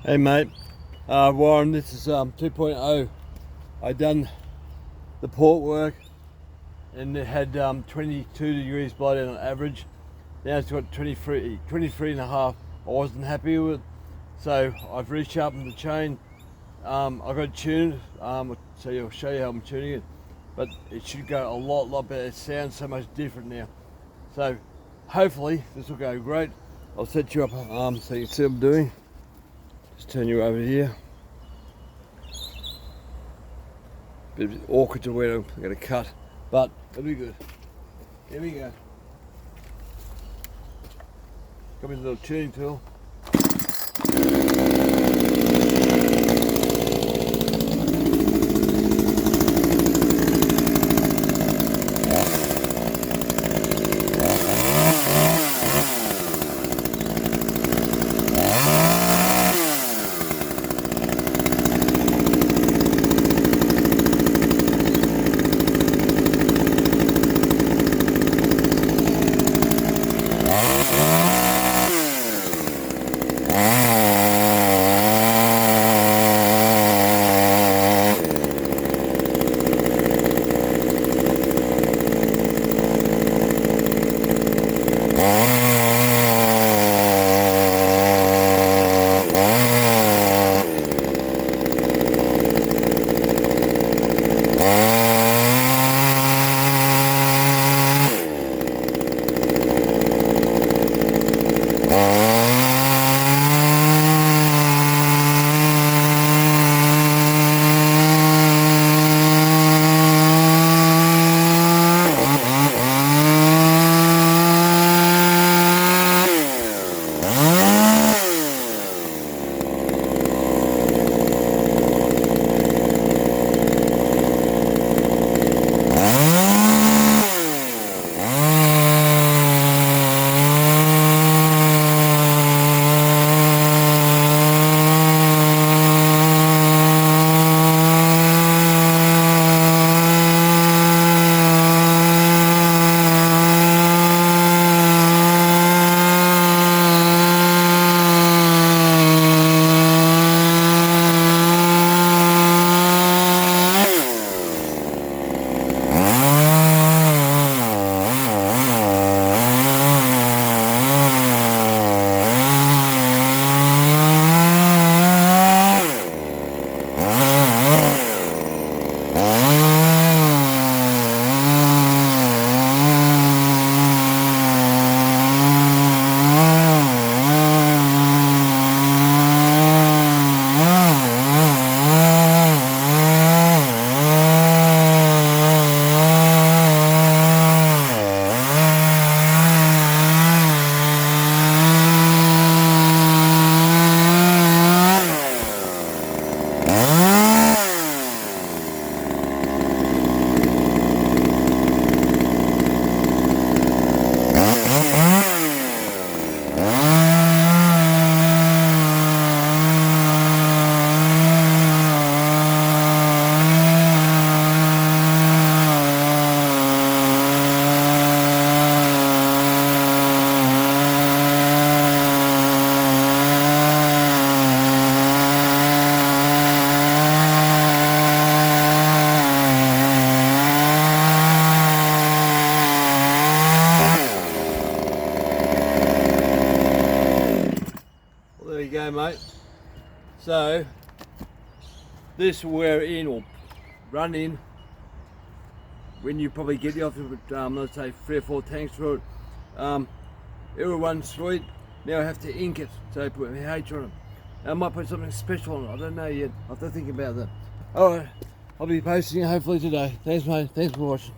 Hey mate, Warren, this is 2.0. I done the port work and it had 22 degrees blow down on average. Now it's got 23 and a half. I wasn't happy with it, so I've resharpened the chain. I've got it tuned, so I'll show you how I'm tuning it, but it should go a lot better. It sounds so much different now, so hopefully this will go great. I'll set you up so you can see what I'm doing. Just turn you over here. Bit awkward to where I'm going to cut, but it'll be good. Here we go. Got me a little tuning tool. There you go, mate. So this will wear in or run in when you probably get the offer with let's say 3 or 4 tanks through it. It will run sweet. Now I have to ink it, so I put NH on it. I might put something special on it, I don't know yet. I have to think about that. Alright, I'll be posting it hopefully today. Thanks mate, thanks for watching.